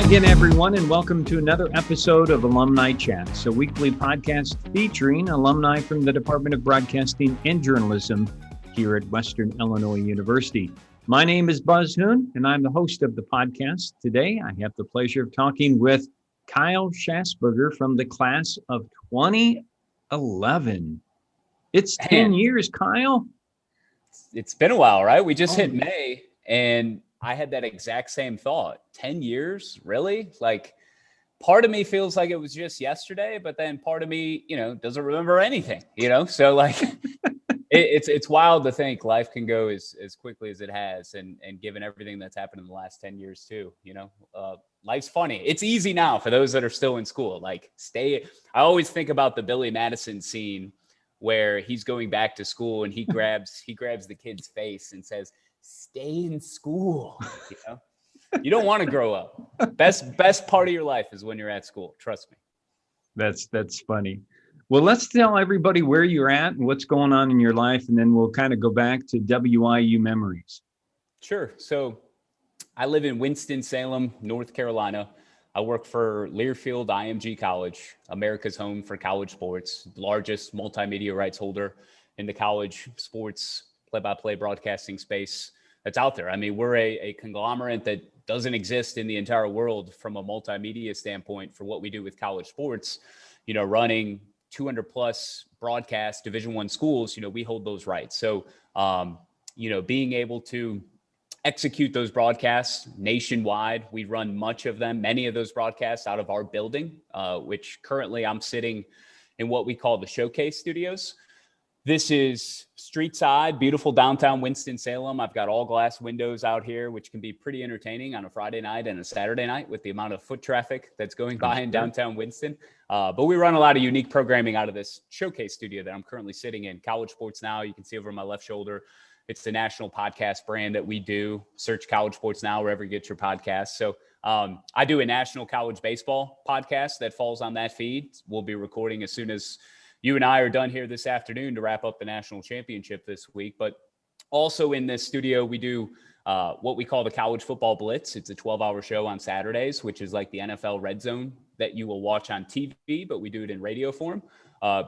again, everyone, and welcome to another episode of Alumni Chats, a weekly podcast featuring alumni from the Department of Broadcasting and Journalism here at Western Illinois University. My name is Buzz Hoon, and I'm the host of the podcast. Today, I have the pleasure of talking with Kyle Schassburger from the class of 2011. It's 10 years, Kyle. It's been a while, right? We just hit May, and I had that exact same thought. 10 years, really? Like, part of me feels like it was just yesterday, but then part of me, doesn't remember anything, So like, it's wild to think life can go as quickly as it has. And given everything that's happened in the last 10 years too, life's funny. It's easy now for those that are still in school. Like I always think about the Billy Madison scene where he's going back to school and he grabs the kid's face and says, "Stay in school." You don't want to grow up. Best part of your life is when you're at school. Trust me. That's funny. Well, let's tell everybody where you're at and what's going on in your life, and then we'll kind of go back to WIU memories. Sure. So I live in Winston-Salem, North Carolina. I work for Learfield IMG College, America's home for college sports, largest multimedia rights holder in the college sports play-by-play broadcasting space that's out there. I mean, we're a conglomerate that doesn't exist in the entire world from a multimedia standpoint for what we do with college sports, running 200 plus broadcast Division I schools, we hold those rights. So, being able to execute those broadcasts nationwide, we run many of those broadcasts out of our building, which currently I'm sitting in what we call the Showcase Studios. This is street side, beautiful downtown Winston-Salem. I've got all glass windows out here, which can be pretty entertaining on a Friday night and a Saturday night with the amount of foot traffic that's going by in downtown Winston. But we run a lot of unique programming out of this Showcase studio that I'm currently sitting in. College Sports Now, you can see over my left shoulder. It's the national podcast brand that we do. Search College Sports Now wherever you get your podcasts. So I do a national college baseball podcast that falls on that feed. We'll be recording as soon as you and I are done here this afternoon to wrap up the national championship this week. But also in this studio, we do what we call the College Football Blitz. It's a 12-hour show on Saturdays, which is like the NFL Red Zone that you will watch on TV, but we do it in radio form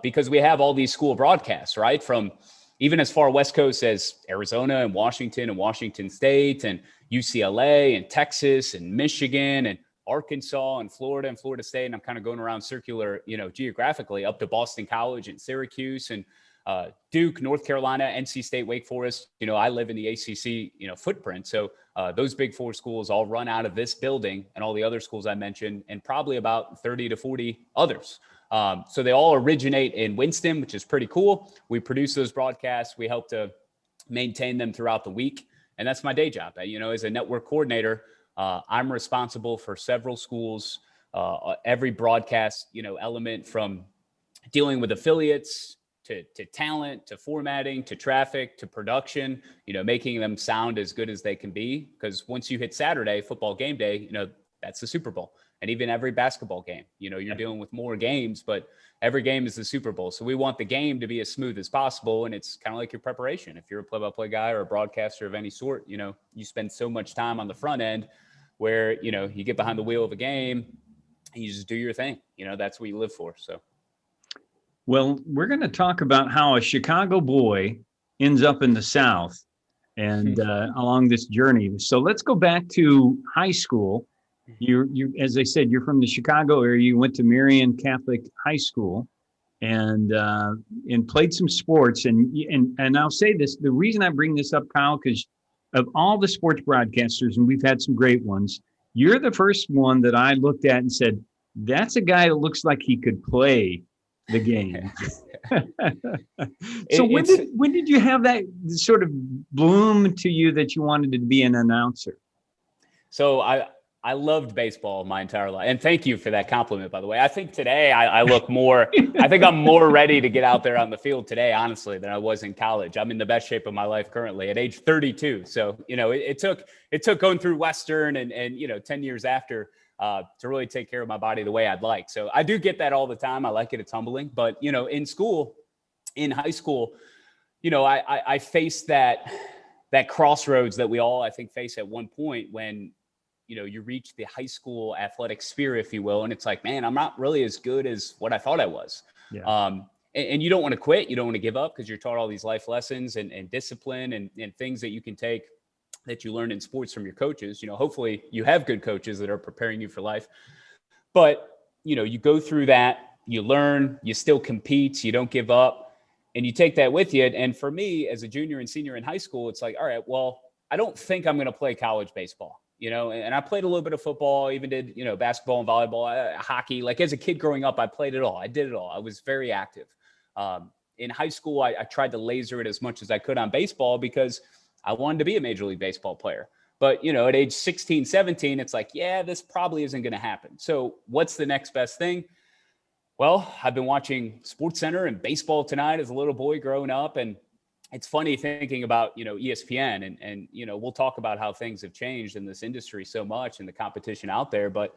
because we have all these school broadcasts, right? From even as far West Coast as Arizona and Washington State and UCLA and Texas and Michigan and Arkansas and Florida State. And I'm kind of going around circular, geographically up to Boston College and Syracuse and Duke, North Carolina, NC State, Wake Forest. I live in the ACC, footprint. So those big four schools all run out of this building and all the other schools I mentioned, and probably about 30 to 40 others. So they all originate in Winston, which is pretty cool. We produce those broadcasts. We help to maintain them throughout the week. And that's my day job. As a network coordinator, I'm responsible for several schools, every broadcast, element from dealing with affiliates to talent, to formatting, to traffic, to production, making them sound as good as they can be. Because once you hit Saturday, football game day, that's the Super Bowl. And even every basketball game, you're dealing with more games, but every game is the Super Bowl. So we want the game to be as smooth as possible. And it's kind of like your preparation. If you're a play-by-play guy or a broadcaster of any sort, you spend so much time on the front end where, you get behind the wheel of a game and you just do your thing. That's what you live for. So. Well, we're going to talk about how a Chicago boy ends up in the South and along this journey. So let's go back to high school. You, as I said, you're from the Chicago area. You went to Marian Catholic High School and played some sports. And I'll say this, the reason I bring this up, Kyle, because of all the sports broadcasters, and we've had some great ones, you're the first one that I looked at and said, that's a guy that looks like he could play the game. So when did you have that sort of bloom to you that you wanted to be an announcer? So I loved baseball my entire life. And thank you for that compliment, by the way. I think today I look more, I think I'm more ready to get out there on the field today, honestly, than I was in college. I'm in the best shape of my life currently at age 32. So, it took going through Western and 10 years after to really take care of my body the way I'd like. So I do get that all the time. I like it. It's humbling. But, in high school, I faced that crossroads that we all, I think, face at one point when you reach the high school athletic sphere, if you will. And it's like, man, I'm not really as good as what I thought I was. Yeah. And you don't want to quit. You don't want to give up because you're taught all these life lessons and discipline and things that you can take that you learn in sports from your coaches. Hopefully you have good coaches that are preparing you for life. But, you go through that, you learn, you still compete, you don't give up, and you take that with you. And for me, as a junior and senior in high school, it's like, all right, well, I don't think I'm going to play college baseball, and I played a little bit of football, even did, basketball and volleyball, hockey. Like as a kid growing up, I played it all. I did it all. I was very active. In high school, I tried to laser it as much as I could on baseball because I wanted to be a Major League Baseball player. But, at age 16, 17, it's like, yeah, this probably isn't going to happen. So what's the next best thing? Well, I've been watching SportsCenter and Baseball Tonight as a little boy growing up. And it's funny thinking about, ESPN and, we'll talk about how things have changed in this industry so much and the competition out there. But,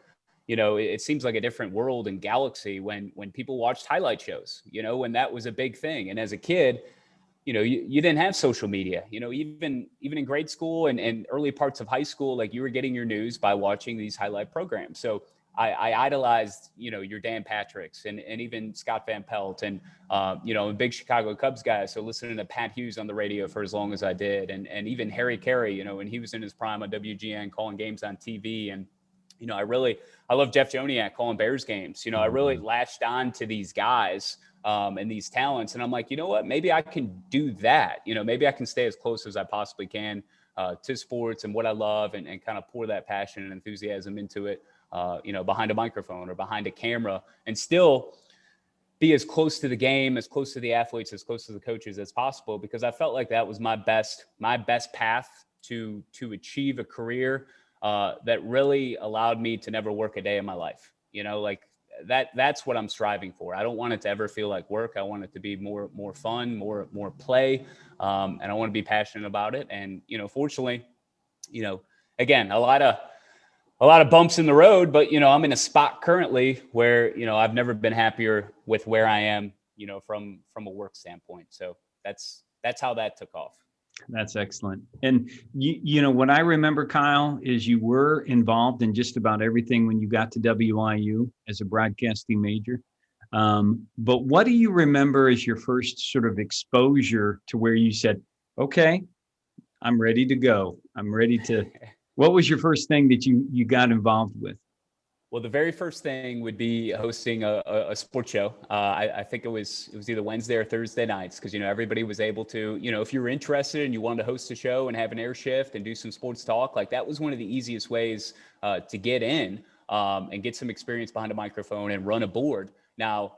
it seems like a different world and galaxy when people watched highlight shows, when that was a big thing. And as a kid, you didn't have social media, even in grade school and early parts of high school, like you were getting your news by watching these highlight programs. So I idolized, your Dan Patricks and even Scott Van Pelt and, I'm a big Chicago Cubs guy. So listening to Pat Hughes on the radio for as long as I did. And even Harry Carey, when he was in his prime on WGN calling games on TV. And, I love Jeff Joniak calling Bears games. I really latched on to these guys and these talents. And I'm like, you know what, maybe I can do that. Maybe I can stay as close as I possibly can to sports and what I love and kind of pour that passion and enthusiasm into it, behind a microphone or behind a camera and still be as close to the game, as close to the athletes, as close to the coaches as possible, because I felt like that was my best path to achieve a career that really allowed me to never work a day in my life. That's what I'm striving for. I don't want it to ever feel like work. I want it to be more fun, more play. And I want to be passionate about it. And, fortunately, again, a lot of bumps in the road, but, I'm in a spot currently where, I've never been happier with where I am, from a work standpoint. So that's how that took off. That's excellent. And what I remember, Kyle, is you were involved in just about everything when you got to WIU as a broadcasting major. But what do you remember as your first sort of exposure to where you said, okay, I'm ready to go. I'm ready to, what was your first thing that you got involved with? Well, the very first thing would be hosting a sports show. I think it was either Wednesday or Thursday nights because, everybody was able to, if you were interested and you wanted to host a show and have an air shift and do some sports talk, like that was one of the easiest ways to get in and get some experience behind a microphone and run a board. Now,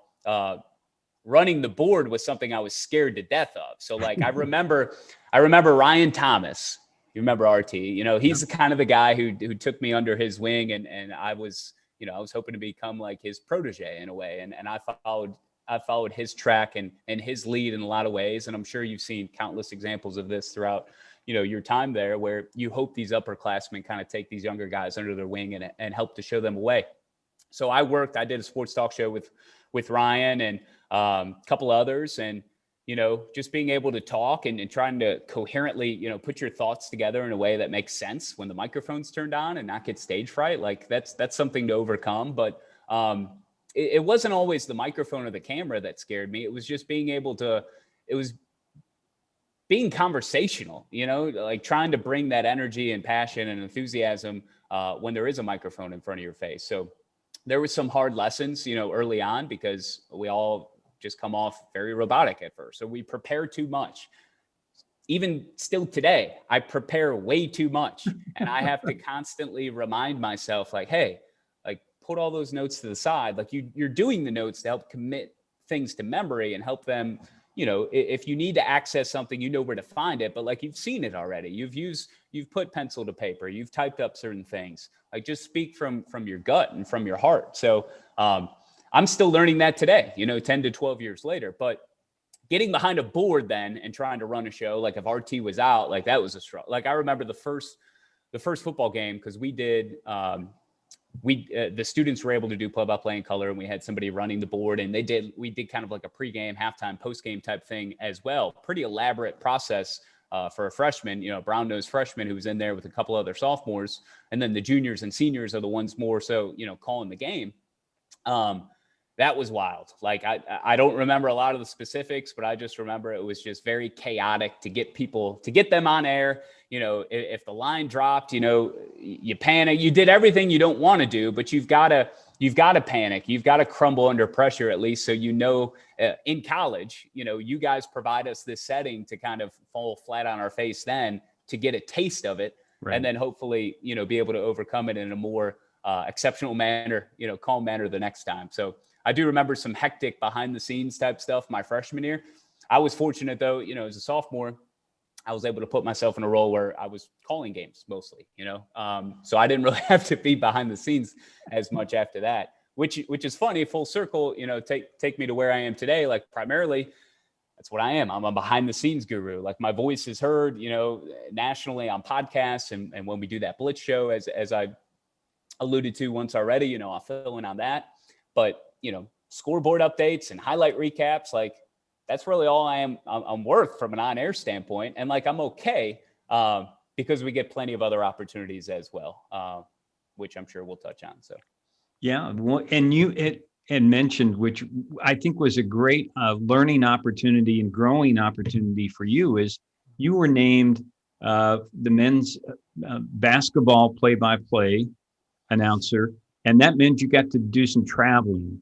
running the board was something I was scared to death of. So like I remember Ryan Thomas. You remember RT? He's the kind of the guy who took me under his wing and I was hoping to become like his protege in a way. And I followed his track and his lead in a lot of ways. And I'm sure you've seen countless examples of this throughout, your time there where you hope these upperclassmen kind of take these younger guys under their wing and help to show them a way. So I did a sports talk show with Ryan and a couple others and, just being able to talk and trying to coherently, put your thoughts together in a way that makes sense when the microphone's turned on and not get stage fright. Like that's something to overcome. But it wasn't always the microphone or the camera that scared me. It was just being conversational, like trying to bring that energy and passion and enthusiasm when there is a microphone in front of your face. So there was some hard lessons, early on because we all just come off very robotic at first. So we prepare too much. Even still today, I prepare way too much. And I have to constantly remind myself like, hey, like put all those notes to the side. Like you're doing the notes to help commit things to memory and help them, if you need to access something, where to find it, but like you've seen it already. You've put pencil to paper, you've typed up certain things, like just speak from your gut and from your heart. So, I'm still learning that today, 10 to 12 years later, but getting behind a board then and trying to run a show, like if RT was out, like that was a struggle. Like I remember the first football game, cause we did, the students were able to do play-by-play in color and we had somebody running the board and we did kind of like a pregame, halftime, postgame type thing as well. Pretty elaborate process for a freshman, brown-nosed freshman who was in there with a couple other sophomores. And then the juniors and seniors are the ones more so, calling the game. That was wild. Like, I don't remember a lot of the specifics, but I just remember it was just very chaotic to get them on air. If the line dropped, you panic, you did everything you don't want to do, but you've got to panic. You've got to crumble under pressure, at least. So, in college, you guys provide us this setting to kind of fall flat on our face then to get a taste of it. Right. And then hopefully, be able to overcome it in a more exceptional manner, calm manner the next time. So I do remember some hectic behind the scenes type stuff my freshman year. I was fortunate though, as a sophomore, I was able to put myself in a role where I was calling games mostly, so I didn't really have to be behind the scenes as much after that, which is funny, full circle, take me to where I am today. Like primarily that's what I am. I'm a behind the scenes guru. Like my voice is heard, nationally on podcasts. And when we do that Blitz show, as I alluded to once already, I'll fill in on that. But, scoreboard updates and highlight recaps, like that's really all I'm worth from an on-air standpoint. And like, I'm okay because we get plenty of other opportunities as well, which I'm sure we'll touch on. So, yeah. And it mentioned, which I think was a great learning opportunity and growing opportunity for you, is you were named the men's basketball play-by-play announcer. And that meant you got to do some traveling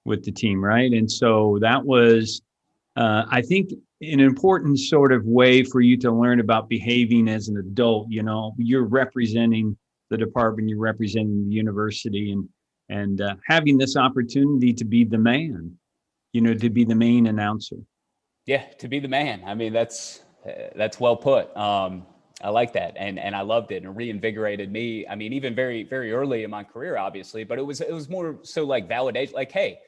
with the team, right? And so that was, I think, an important sort of way for you to learn about behaving as an adult. You're representing the department, you're representing the university, and having this opportunity to be the man, to be the main announcer. Yeah, to be the man. I mean, that's well put. I like that. And I loved it, and reinvigorated me. I mean, even very, very early in my career, obviously, but it was more so like validation, like, hey,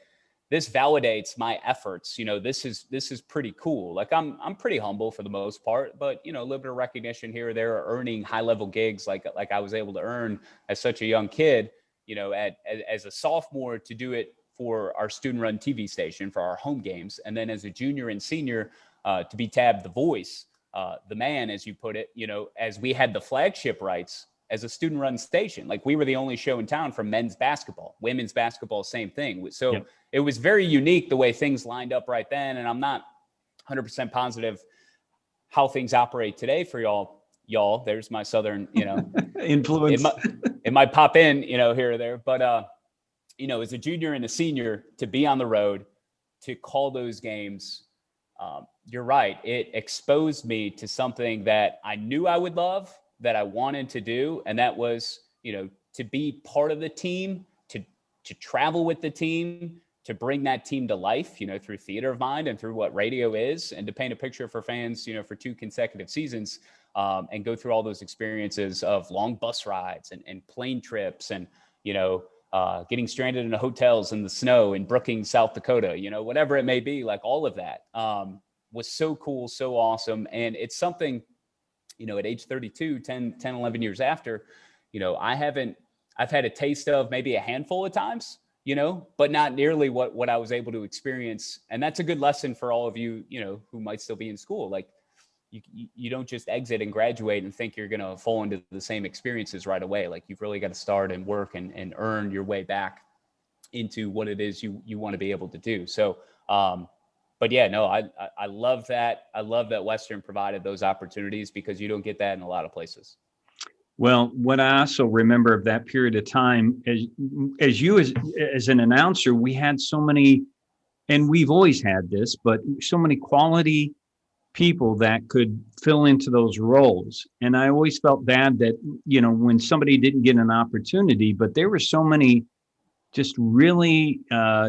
this validates my efforts. This is pretty cool. Like I'm pretty humble for the most part, but a little bit of recognition here or there, earning high level gigs like I was able to earn as such a young kid, as a sophomore, to do it for our student run TV station for our home games. And then as a junior and senior, to be tabbed the voice, the man, as you put it, as we had the flagship rights as a student run station. Like we were the only show in town for men's basketball, women's basketball, same thing. So yep. It was very unique the way things lined up right then. And I'm not 100% positive how things operate today for y'all. There's my Southern, influence. It might pop in, here or there, but, as a junior and a senior, to be on the road, to call those games, you're right. It exposed me to something that I knew I would love, that I wanted to do. And that was, to be part of the team, to travel with the team, to bring that team to life, through theater of mind and through what radio is, and to paint a picture for fans, for 2 consecutive seasons, and go through all those experiences of long bus rides and plane trips and, getting stranded in hotels in the snow in Brookings, South Dakota, whatever it may be, like all of that was so cool, so awesome. And it's something, at age 32, 10, 11 years after, I've had a taste of maybe a handful of times, but not nearly what I was able to experience. And that's a good lesson for all of you, who might still be in school. Like you don't just exit and graduate and think you're going to fall into the same experiences right away. Like you've really got to start and work and earn your way back into what it is you want to be able to do. So, but yeah, no, I love that. I love that Western provided those opportunities, because you don't get that in a lot of places. Well, what I also remember of that period of time, as you as an announcer, we had so many, and we've always had this, but so many quality people that could fill into those roles. And I always felt bad that, when somebody didn't get an opportunity, but there were so many just really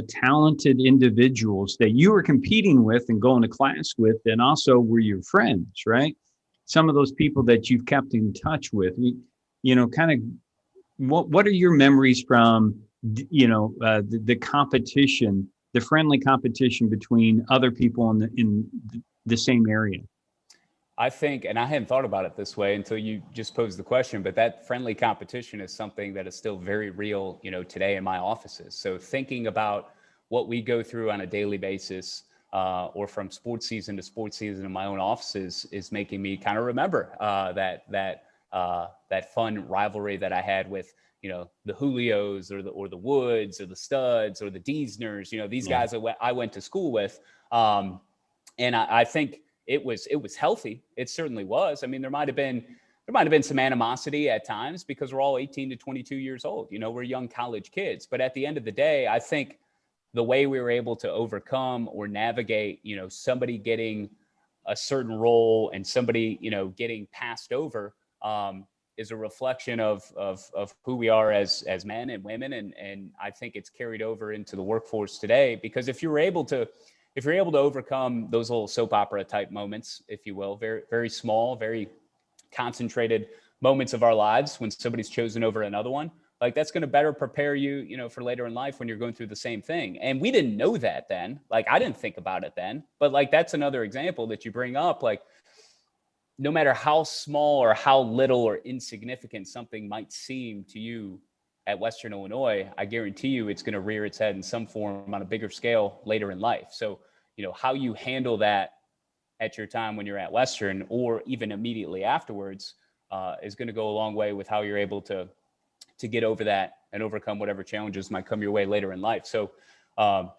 talented individuals that you were competing with and going to class with, and also were your friends, right? Some of those people that you've kept in touch with, kind of what are your memories from, the competition, the friendly competition between other people in the same area? I think, and I hadn't thought about it this way until you just posed the question, but that friendly competition is something that is still very real, today in my offices. So thinking about what we go through on a daily basis, or from sports season to sports season in my own offices is making me kind of remember that fun rivalry that I had with, the Julios or the Woods or the Studs or the Deasners, these guys that I went to school with. And I think it was healthy. It certainly was. I mean, there might have been some animosity at times because we're all 18 to 22 years old. We're young college kids. But at the end of the day, I think the way we were able to overcome or navigate, somebody getting a certain role and somebody, getting passed over, is a reflection of who we are as men and women. And I think it's carried over into the workforce today, because if you're able to overcome those little soap opera type moments, if you will, very, very small, very concentrated moments of our lives when somebody's chosen over another one, like that's going to better prepare you, for later in life when you're going through the same thing. And we didn't know that then. Like, I didn't think about it then, but like, that's another example that you bring up. Like, no matter how small or how little or insignificant something might seem to you at Western Illinois, I guarantee you it's going to rear its head in some form on a bigger scale later in life. So, how you handle that at your time when you're at Western or even immediately afterwards is going to go a long way with how you're able to get over that and overcome whatever challenges might come your way later in life. So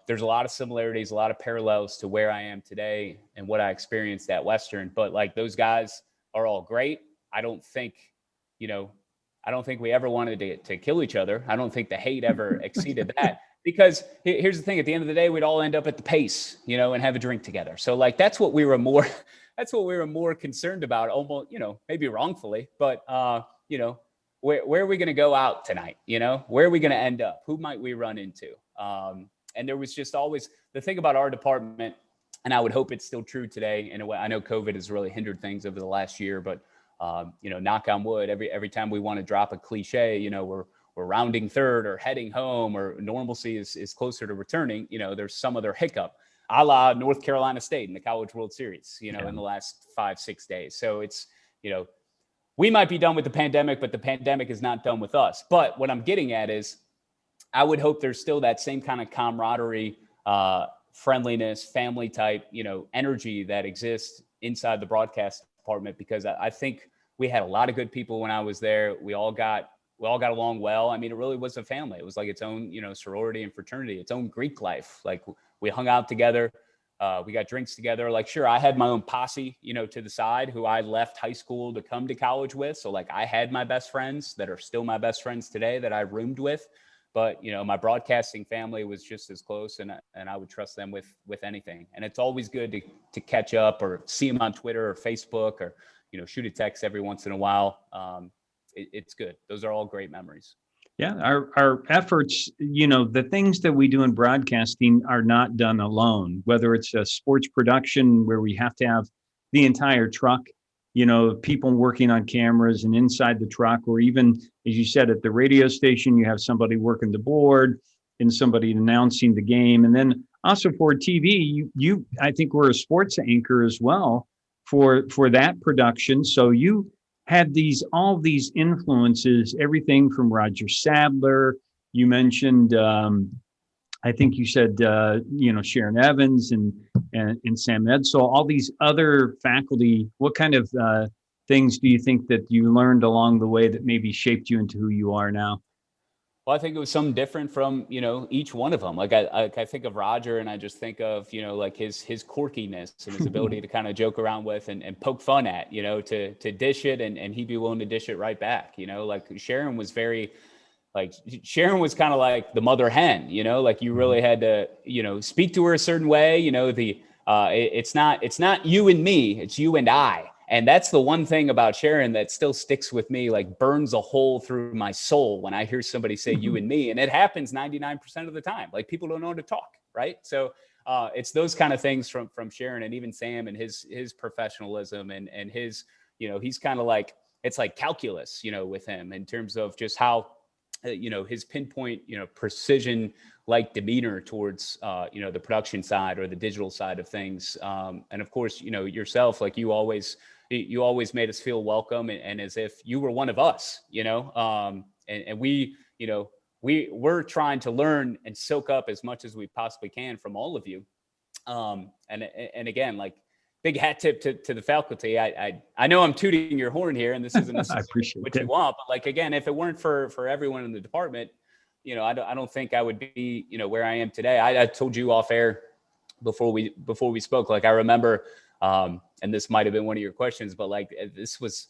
there's a lot of similarities, a lot of parallels to where I am today and what I experienced at Western. But like, those guys are all great. I don't think we ever wanted to kill each other. I don't think the hate ever exceeded that, because here's the thing, at the end of the day, we'd all end up at the Pace, and have a drink together. So like, that's what we were more concerned about, almost, maybe wrongfully, but where are we going to go out tonight? Where are we going to end up? Who might we run into? And there was just always the thing about our department, and I would hope it's still true today in a way. I know COVID has really hindered things over the last year, but knock on wood, every time we want to drop a cliche, we're rounding third or heading home, or normalcy is closer to returning, there's some other hiccup, a la North Carolina State in the College World Series, in the last 5-6 days. So it's, we might be done with the pandemic, but the pandemic is not done with us. But what I'm getting at is, I would hope there's still that same kind of camaraderie, friendliness, family type, energy that exists inside the broadcast department, because I think we had a lot of good people when I was there. We all got along well. I mean, it really was a family. It was like its own, sorority and fraternity, its own Greek life. Like, we hung out together. We got drinks together. Like, sure, I had my own posse, to the side, who I left high school to come to college with. So like, I had my best friends that are still my best friends today that I roomed with. But, my broadcasting family was just as close, and I would trust them with anything. And it's always good to catch up or see them on Twitter or Facebook, or, shoot a text every once in a while. It's good. Those are all great memories. Yeah, our efforts, the things that we do in broadcasting are not done alone, whether it's a sports production where we have to have the entire truck, people working on cameras and inside the truck, or even, as you said, at the radio station, you have somebody working the board and somebody announcing the game. And then also for TV, I think we're a sports anchor as well for that production. So you had all these influences, everything from Roger Sadler. You mentioned, I think you said, Sharon Evans and Sam Edsall, all these other faculty. What kind of things do you think that you learned along the way that maybe shaped you into who you are now? Well, I think it was something different from, each one of them. Like, I think of Roger, and I just think of, like his quirkiness and his ability to kind of joke around with and poke fun at, to dish it, and he'd be willing to dish it right back. Like Sharon was Sharon was kind of like the mother hen, like you really had to, speak to her a certain way, it's not you and me, it's you and I. And that's the one thing about Sharon that still sticks with me, like burns a hole through my soul when I hear somebody say you and me. And it happens 99% of the time. Like, people don't know how to talk, right? So it's those kind of things from Sharon, and even Sam and his professionalism and his, he's kind of like, it's like calculus, with him in terms of just how, his pinpoint, precision like demeanor towards, the production side or the digital side of things. And of course, yourself, like you always made us feel welcome and as if you were one of us, and we, we're trying to learn and soak up as much as we possibly can from all of you. And again, like, big hat tip to the faculty. I know I'm tooting your horn here, and this isn't I necessarily appreciate what that. you want, but like, again, if it weren't for everyone in the department, I don't think I would be, where I am today. I told you off air before we spoke, like, I remember, and this might've been one of your questions, but like, this was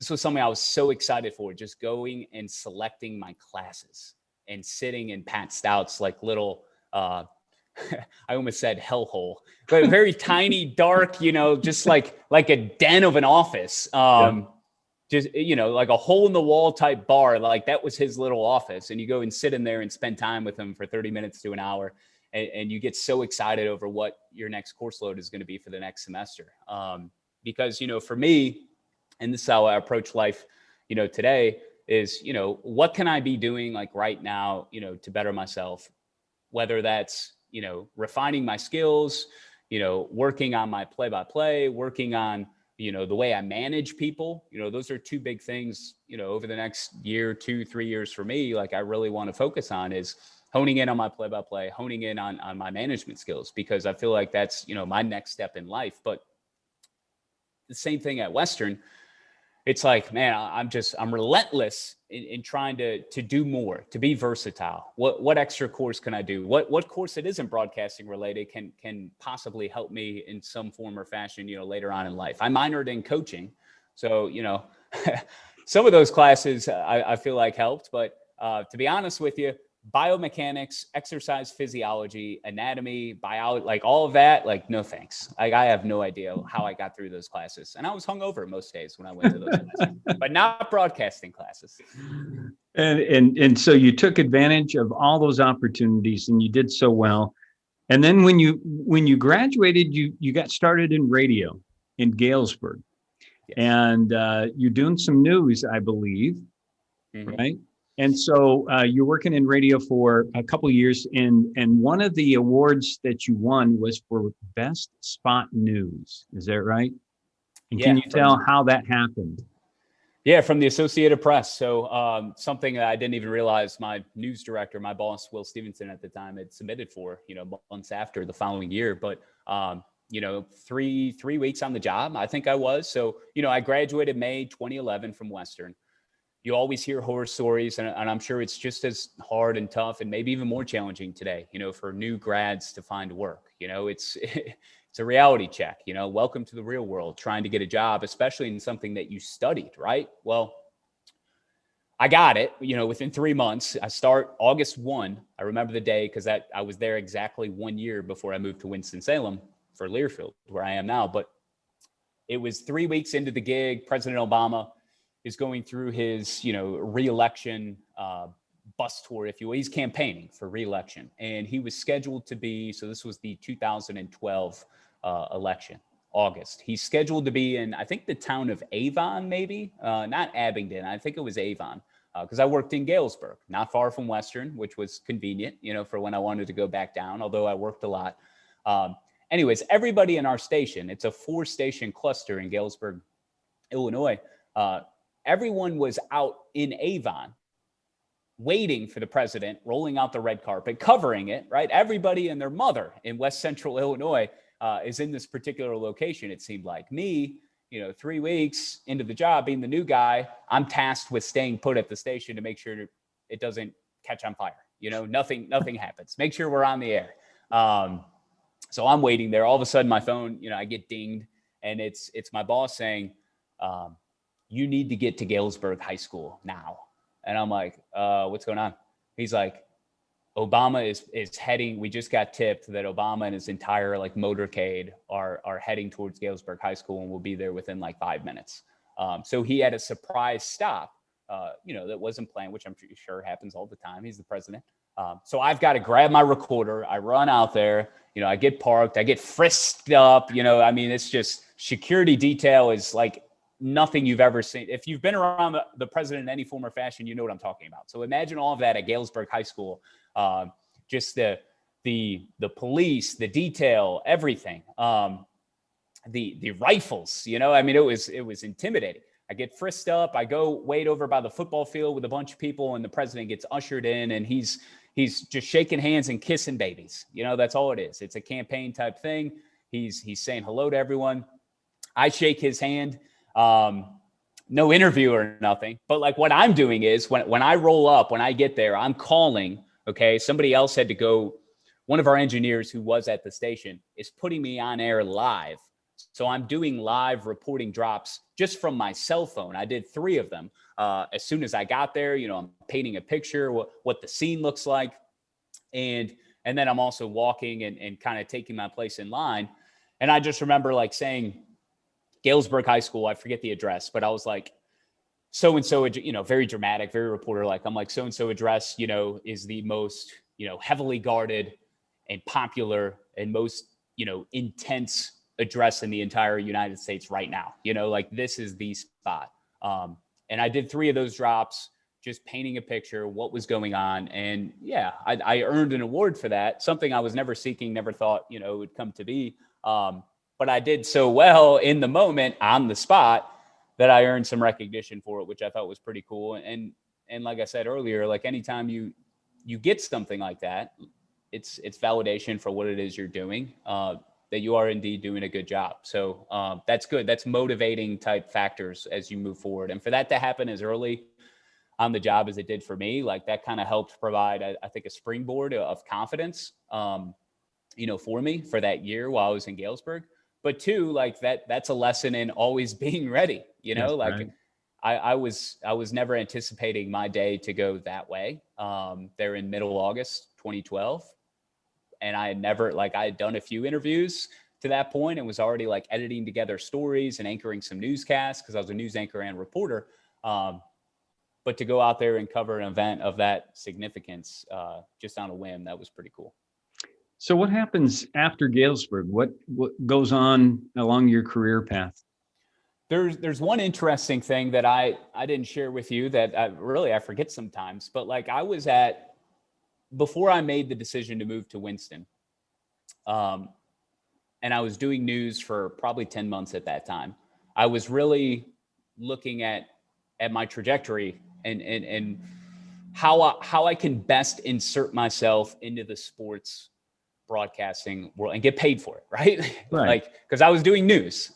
something I was so excited for, just going and selecting my classes and sitting in Pat Stout's like little, I almost said hellhole, but a very tiny, dark, just like a den of an office. Just, like a hole in the wall type bar. Like, that was his little office. And you go and sit in there and spend time with him for 30 minutes to an hour. And you get so excited over what your next course load is going to be for the next semester. Because, for me, and this is how I approach life, today is, what can I be doing like right now, to better myself, whether that's, refining my skills, working on my play-by-play, working on, the way I manage people, those are two big things, over the next year, 2-3 years for me. Like, I really want to focus on is honing in on my play-by-play, honing in on my management skills, because I feel like that's, my next step in life. But the same thing at Western, it's like, man, I'm relentless in trying to do more, to be versatile. What extra course can I do? What course that isn't broadcasting related can possibly help me in some form or fashion, later on in life. I minored in coaching. So, some of those classes I feel like helped, but to be honest with you, biomechanics, exercise physiology, anatomy, biology, like all of that, like, no thanks. Like, I have no idea how I got through those classes. And I was hungover most days when I went to those classes, but not broadcasting classes. And so you took advantage of all those opportunities, and you did so well. And then when you graduated, you got started in radio in Galesburg. Yes. And you're doing some news, I believe, right? And so you're working in radio for a couple of years, and one of the awards that you won was for Best Spot News. Is that right? And can you tell how that happened? Yeah, from the Associated Press. So something that I didn't even realize my news director, my boss, Will Stevenson at the time, had submitted for, months after the following year. But, 3 weeks on the job, I think I was. So, I graduated May 2011 from Western. You always hear horror stories, and I'm sure it's just as hard and tough and maybe even more challenging today, for new grads to find work. It's a reality check, welcome to the real world, trying to get a job, especially in something that you studied, right? Well, I got it, within 3 months. I start August 1. I remember the day because I was there exactly 1 year before I moved to Winston-Salem for Learfield, where I am now. But it was 3 weeks into the gig. President Obama is going through his, re-election bus tour, if you will. He's campaigning for re-election, and he was scheduled to be, so this was the 2012 election, August. He's scheduled to be in, I think, the town of Avon, maybe, not Abingdon. I think it was Avon, because I worked in Galesburg, not far from Western, which was convenient, for when I wanted to go back down, although I worked a lot. Anyways, everybody in our station, it's a 4-station cluster in Galesburg, Illinois. Everyone was out in Avon waiting for the president, rolling out the red carpet, covering it, right? Everybody and their mother in West Central Illinois is in this particular location, it seemed like. Me, 3 weeks into the job, being the new guy, I'm tasked with staying put at the station to make sure it doesn't catch on fire. Nothing happens. Make sure we're on the air. So I'm waiting there. All of a sudden, my phone, I get dinged, and it's my boss saying, you need to get to Galesburg High School now. And I'm like, what's going on? He's like, Obama is heading. We just got tipped that Obama and his entire motorcade are heading towards Galesburg High School, and will be there within 5 minutes. So he had a surprise stop, that wasn't planned, which I'm sure happens all the time. He's the president. So I've got to grab my recorder. I run out there, I get parked, I get frisked up, it's just security detail is like nothing you've ever seen. If you've been around the president in any form or fashion, you know what I'm talking about. So imagine all of that at Galesburg High School, just the police, the detail, everything, the rifles, it was intimidating. I get frisked up. I go wait over by the football field with a bunch of people, and the president gets ushered in, and he's he's just shaking hands and kissing babies. You know, that's all it is. It's a campaign type thing. He's saying hello to everyone. I shake his hand. No interview or nothing. But like what I'm doing is when I roll up, when I get there, I'm calling. Okay. Somebody else had to go. One of our engineers who was at the station is putting me on air live. So I'm doing live reporting drops just from my cell phone. I did 3 of them. As soon as I got there, you know, I'm painting a picture, what the scene looks like. And then I'm also walking and kind of taking my place in line. And I just remember like saying, Galesburg High School, I forget the address, but I was like, so-and-so, you know, very dramatic, very reporter-like. I'm like, so-and-so address, you know, is the most, you know, heavily guarded and popular and most, you know, intense address in the entire United States right now. You know, like this is the spot. And I did 3 of those drops, just painting a picture, what was going on. And yeah, I earned an award for that. Something I was never seeking, never thought, you know, it would come to be. But I did so well in the moment on the spot that I earned some recognition for it, which I thought was pretty cool. And like I said earlier, like anytime you get something like that, it's validation for what it is you're doing, that you are indeed doing a good job. So that's good. That's motivating type factors as you move forward. And for that to happen as early on the job as it did for me, like that kind of helped provide, I think, a springboard of confidence, you know, for me for that year while I was in Galesburg. But 2, like that's a lesson in always being ready, you know, That's like right. I was never anticipating my day to go that way. There in middle August, 2012. And I had never, like I had done a few interviews to that point and was already like editing together stories and anchoring some newscasts because I was a news anchor and reporter. But to go out there and cover an event of that significance, just on a whim, that was pretty cool. So what happens after Galesburg? What goes on along your career path? There's one interesting thing that I didn't share with you that I forget sometimes, but like I was before I made the decision to move to Winston, and I was doing news for probably 10 months at that time. I was really looking at my trajectory and how I can best insert myself into the sports broadcasting world and get paid for it, right? Right. Like, because I was doing news,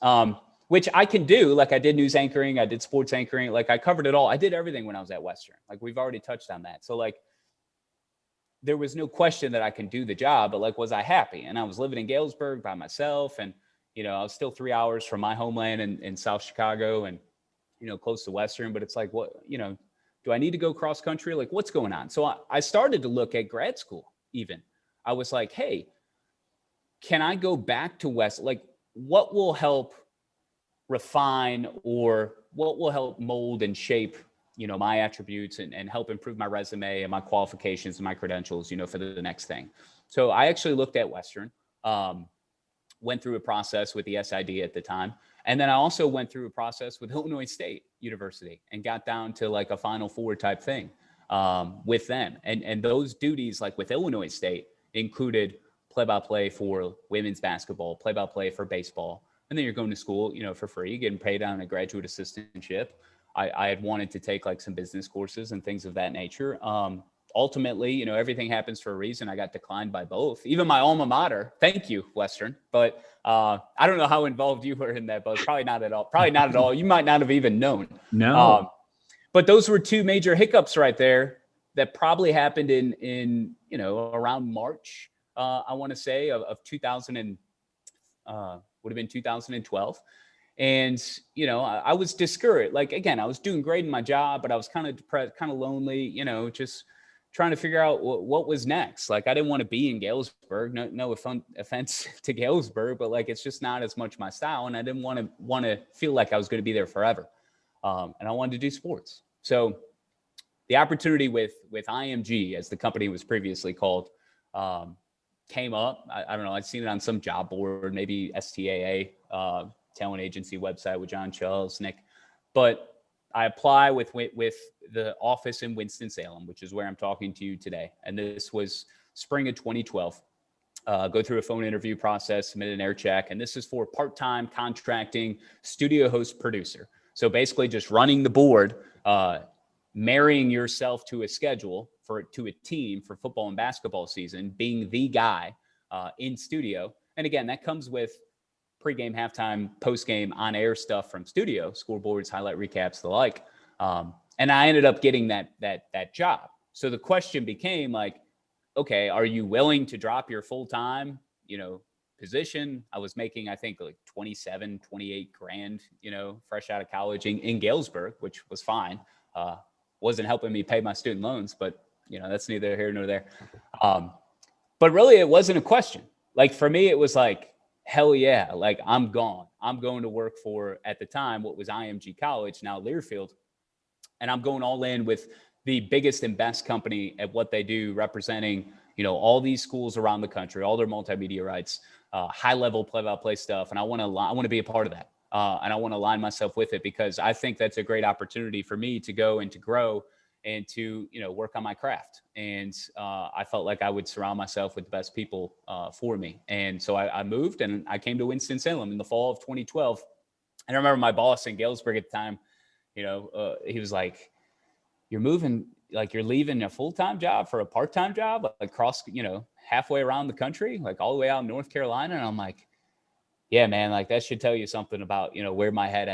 which I can do. Like I did news anchoring, I did sports anchoring, like I covered it all. I did everything when I was at Western. Like we've already touched on that. So like there was no question that I can do the job, but like, was I happy? And I was living in Galesburg by myself. And, you know, I was still 3 hours from my homeland in South Chicago and, you know, close to Western, but it's like, what, you know, do I need to go cross country? Like what's going on? So I started to look at grad school even. I was like, hey, can I go back to West? Like what will help refine or what will help mold and shape, you know, my attributes and help improve my resume and my qualifications and my credentials, you know, for the next thing. So I actually looked at Western, went through a process with the SID at the time. And then I also went through a process with Illinois State University and got down to like a Final Four type thing with them. And those duties, like with Illinois State, included play-by-play for women's basketball, play-by-play for baseball. And then you're going to school, you know, for free, getting paid on a graduate assistantship. I had wanted to take like some business courses and things of that nature. Ultimately, you know, everything happens for a reason. I got declined by both, even my alma mater. Thank you, Western. But I don't know how involved you were in that, but probably not at all. Probably not at all. You might not have even known. No. But those were 2 major hiccups right there that probably happened in you know, around March, I want to say of 2000 and would have been 2012. And, you know, I was discouraged. Like, again, I was doing great in my job, but I was kind of depressed, kind of lonely, you know, just trying to figure out what was next. Like, I didn't want to be in Galesburg. No offense to Galesburg, but like, it's just not as much my style. And I didn't want to feel like I was going to be there forever. And I wanted to do sports. So the opportunity with IMG, as the company was previously called, came up. I don't know. I'd seen it on some job board, maybe STAA, talent agency website with John Charles, Nick. But I apply with the office in Winston-Salem, which is where I'm talking to you today. And this was spring of 2012. Go through a phone interview process, submit an air check. And this is for part-time contracting studio host producer. So basically just running the board, marrying yourself to a schedule to a team for football and basketball season, being the guy in studio. And again, that comes with pregame, halftime, postgame, on-air stuff from studio, scoreboards, highlight recaps, the like. And I ended up getting that job. So the question became like, okay, are you willing to drop your full-time, position? I was making, I think, like 27, 28 grand, fresh out of college in Galesburg, which was fine. Wasn't helping me pay my student loans, but that's neither here nor there. But really it wasn't a question. Like for me, it was like, hell yeah, like I'm gone. I'm going to work for, at the time, what was IMG College, now Learfield. And I'm going all in with the biggest and best company at what they do, representing, all these schools around the country, all their multimedia rights, high level play-by-play stuff. And I want to be a part of that. And I want to align myself with it because I think that's a great opportunity for me to go and to grow and to, work on my craft. And I felt like I would surround myself with the best people for me. And so I moved and I came to Winston-Salem in the fall of 2012. And I remember my boss in Galesburg at the time, he was like, you're moving, like you're leaving a full-time job for a part-time job, like across, halfway around the country, like all the way out in North Carolina. And I'm like, yeah, man, like that should tell you something about, where my head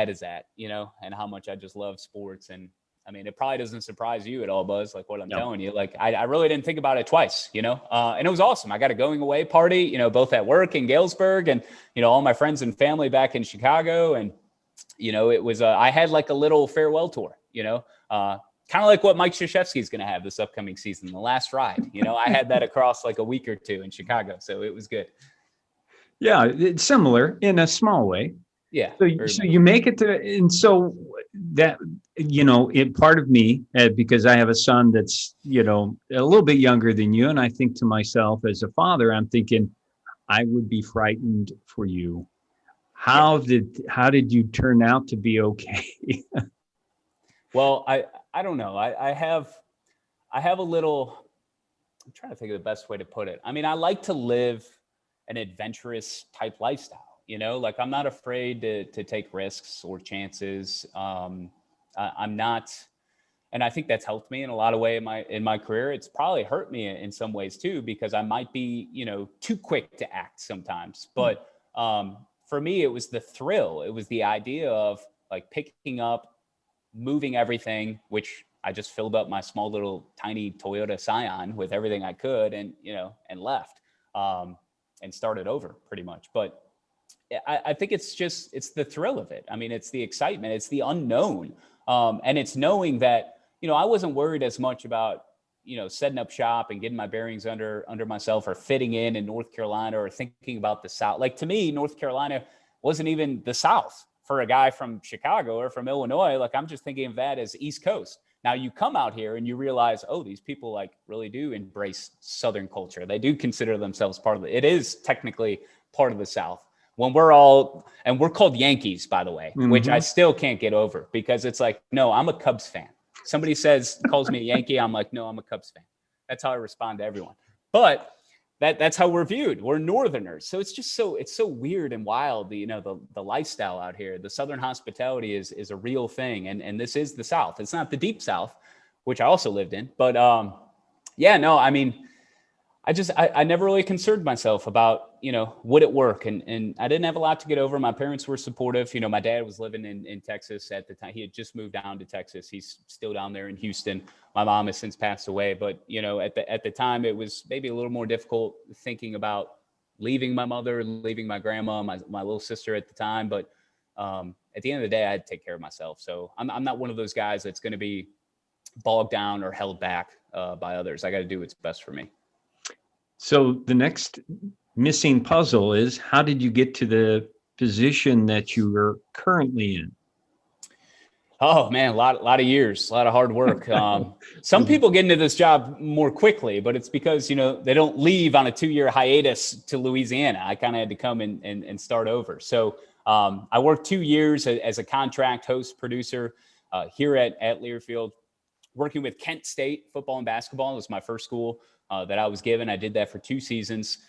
is at, and how much I just love sports. And I mean, it probably doesn't surprise you at all, Buzz, like what I'm telling you. Like I really didn't think about it twice, and it was awesome. I got a going away party, both at work in Galesburg and, all my friends and family back in Chicago. And, it was, I had like a little farewell tour, kind of like what Mike Krzyzewski is going to have this upcoming season, the last ride. I had that across like a week or two in Chicago. So it was good. Yeah, it's similar in a small way. Yeah. So you make it to, and so that, part of me, because I have a son that's, a little bit younger than you. And I think to myself as a father, I'm thinking I would be frightened for you. How did you turn out to be okay? Well, I don't know. I have a little, I'm trying to think of the best way to put it. I mean, I like to live an adventurous type lifestyle, like I'm not afraid to take risks or chances. I'm not, and I think that's helped me in a lot of ways in my career. It's probably hurt me in some ways too, because I might be, too quick to act sometimes. But for me, it was the thrill. It was the idea of like picking up, moving everything, which I just filled up my small little tiny Toyota Scion with everything I could and, and left and started over pretty much. But I think it's the thrill of it. I mean, it's the excitement, it's the unknown. And it's knowing that, I wasn't worried as much about, setting up shop and getting my bearings under myself or fitting in North Carolina or thinking about the South. Like to me, North Carolina wasn't even the South for a guy from Chicago or from Illinois. Like I'm just thinking of that as East Coast. Now you come out here and you realize, oh, these people like really do embrace Southern culture. They do consider themselves part of it. It is technically part of the South. When we're called Yankees, by the way, which I still can't get over because it's like, no, I'm a Cubs fan. Somebody calls me a Yankee. I'm like, no, I'm a Cubs fan. That's how I respond to everyone. But that's how we're viewed. We're Northerners. So it's so weird and wild. The lifestyle out here, the Southern hospitality is a real thing. And this is the South. It's not the deep South, which I also lived in. But I mean, I never really concerned myself about, would it work? And I didn't have a lot to get over. My parents were supportive. My dad was living in Texas at the time. He had just moved down to Texas. He's still down there in Houston. My mom has since passed away. But, at the time, it was maybe a little more difficult thinking about leaving my mother, leaving my grandma, my little sister at the time. But at the end of the day, I had to take care of myself. So I'm not one of those guys that's going to be bogged down or held back by others. I got to do what's best for me. So the next missing puzzle is, how did you get to the position that you are currently in? Oh man, a lot of years, a lot of hard work. Some people get into this job more quickly, but it's because, they don't leave on a 2-year hiatus to Louisiana. I kind of had to come and start over. So I worked 2 years as a contract host producer here at Learfield, working with Kent State football and basketball. It was my first school that I was given. I did that for 2 seasons.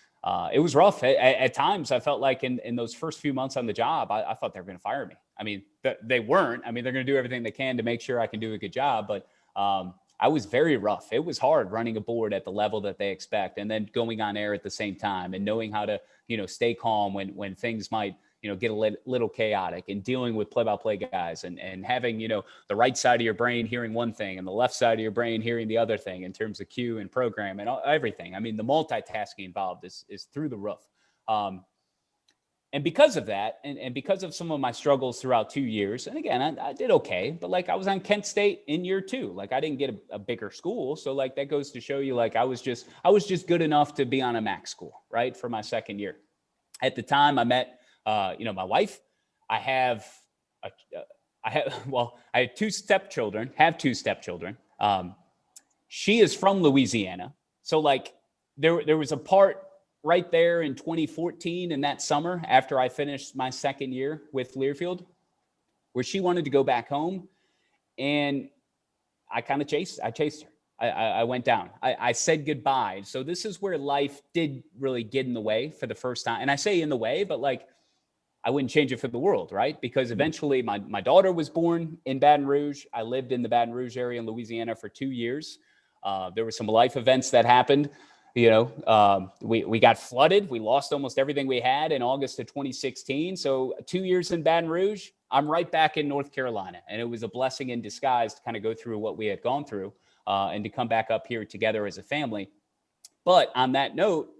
It was rough. At times, I felt like in those first few months on the job, I thought they were going to fire me. I mean, they weren't. I mean, they're going to do everything they can to make sure I can do a good job. But I was very rough. It was hard running a board at the level that they expect, and then going on air at the same time, and knowing how to, stay calm when things might, get a little chaotic, and dealing with play-by-play guys, and having, the right side of your brain hearing one thing and the left side of your brain hearing the other thing in terms of cue and program and everything. I mean, the multitasking involved is through the roof. And because of that, and because of some of my struggles throughout 2 years, and again, I did okay, but like I was on Kent State in year 2. Like I didn't get a bigger school. So like that goes to show you, like I was just good enough to be on a MAC school, right? For my second year. At the time I met, my wife. I have 2 stepchildren, she is from Louisiana. So like there was a part right there in 2014 in that summer after I finished my second year with Learfield, where she wanted to go back home, and I chased her. I went down. I said goodbye. So this is where life did really get in the way for the first time. And I say in the way, but like I wouldn't change it for the world, right? Because eventually my daughter was born in Baton Rouge. I lived in the Baton Rouge area in Louisiana for 2 years. There were some life events that happened. We got flooded. We lost almost everything we had in August of 2016. So 2 years in Baton Rouge, I'm right back in North Carolina. And it was a blessing in disguise to kind of go through what we had gone through and to come back up here together as a family. But on that note,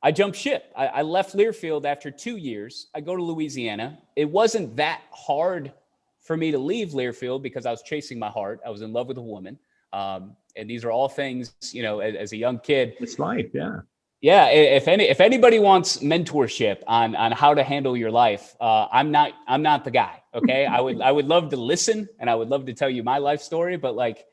I jumped ship. I left Learfield after 2 years. I go to Louisiana. It wasn't that hard for me to leave Learfield because I was chasing my heart. I was in love with a woman. And these are all things, as a young kid. It's life, yeah. Yeah. If anybody wants mentorship on how to handle your life, I'm not the guy. Okay. I would love to listen, and I would love to tell you my life story, but like,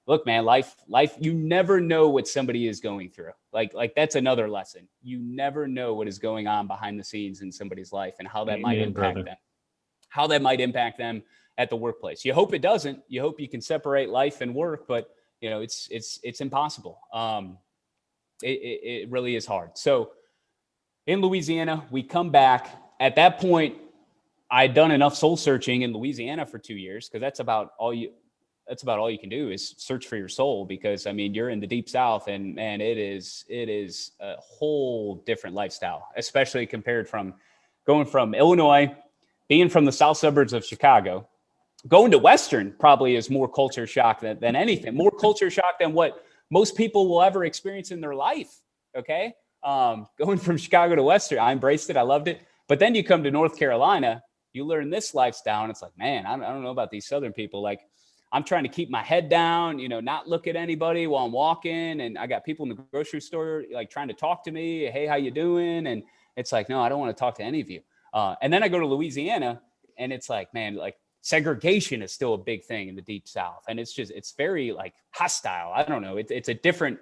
look, man, life, you never know what somebody is going through. Like that's another lesson. You never know what is going on behind the scenes in somebody's life and how that might impact them, how that might impact them at the workplace. You hope it doesn't. You hope you can separate life and work, but it's impossible. It really is hard. So in Louisiana, we come back. At that point, I'd done enough soul searching in Louisiana for 2 years, because that's about all you can do is search for your soul, because I mean, you're in the deep South, and man, it is a whole different lifestyle, especially compared from going from Illinois, being from the south suburbs of Chicago. Going to Western probably is more culture shock than anything, more culture shock than what most people will ever experience in their life. Okay. Going from Chicago to Western, I embraced it. I loved it. But then you come to North Carolina, you learn this lifestyle, and it's like, man, I don't know about these Southern people. Like, I'm trying to keep my head down, not look at anybody while I'm walking. And I got people in the grocery store, like trying to talk to me. Hey, how you doing? And it's like, no, I don't want to talk to any of you. And then I go to Louisiana, and it's like, man, like, segregation is still a big thing in the deep South. And it's very like hostile. I don't know. It's a different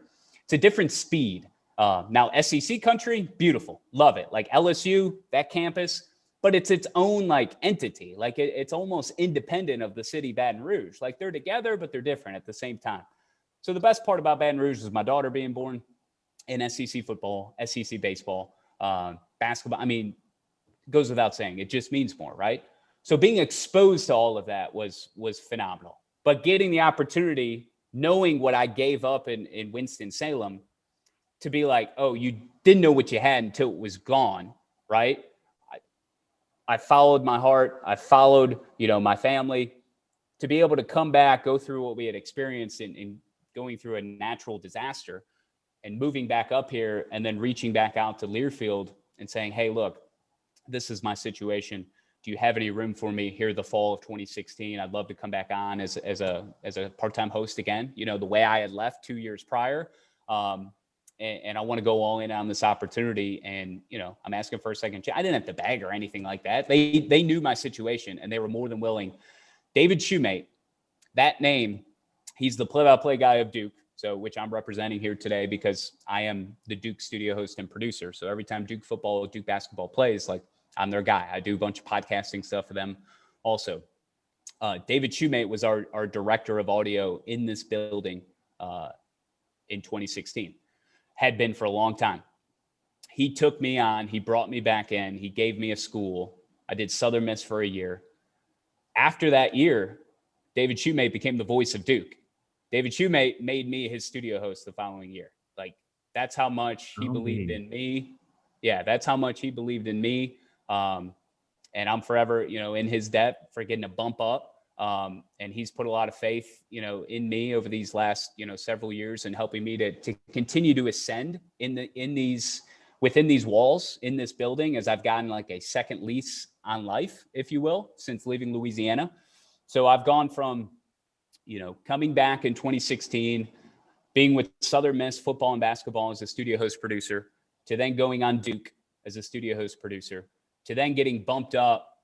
speed. Now SEC country, beautiful. Love it. Like LSU, that campus, but it's its own like entity. Like it's almost independent of the city, Baton Rouge. Like they're together, but they're different at the same time. So the best part about Baton Rouge is my daughter being born in SEC football, SEC baseball, basketball. I mean, goes without saying, it just means more, right? So being exposed to all of that was phenomenal. But getting the opportunity, knowing what I gave up in Winston-Salem, to be like, oh, you didn't know what you had until it was gone, right? I followed my heart. I followed, my family. To be able to come back, go through what we had experienced in going through a natural disaster, and moving back up here, and then reaching back out to Learfield and saying, hey, look, this is my situation. Do you have any room for me here the fall of 2016? I'd love to come back on as a part-time host again, the way I had left 2 years prior. And I want to go all in on this opportunity. And, I'm asking for a second chance. I didn't have to beg or anything like that. They knew my situation, and they were more than willing. David Shoemate, that name, he's the play-by-play guy of Duke, which I'm representing here today because I am the Duke studio host and producer. So every time Duke football, Duke basketball plays, like, I'm their guy. I do a bunch of podcasting stuff for them also. David Shoemate was our director of audio in this building in 2016. Had been for a long time. he took me on, he brought me back in, he gave me a school. I did Southern Miss for a year. After that year, David Shoemate became the voice of Duke. David Shoemate made me his studio host the following year. Like, that's how much he believed in me. Yeah, that's how much he believed in me. And I'm forever, in his debt for getting a bump up. And he's put a lot of faith, in me over these last, several years, and helping me to continue to ascend within these walls in this building, as I've gotten like a second lease on life, if you will, since leaving Louisiana. So I've gone from, coming back in 2016, being with Southern Miss football and basketball as a studio host producer, to then going on Duke as a studio host producer, to then getting bumped up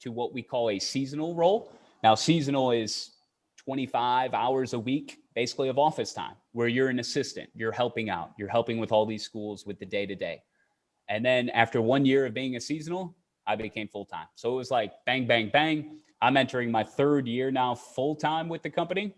to what we call a seasonal role. Now, seasonal is 25 hours a week, basically, of office time, where you're an assistant, you're helping out, you're helping with all these schools with the day-to-day. And then after 1 year of being a seasonal, I became full-time. So it was like bang, bang, bang. I'm entering my third year now full-time with the company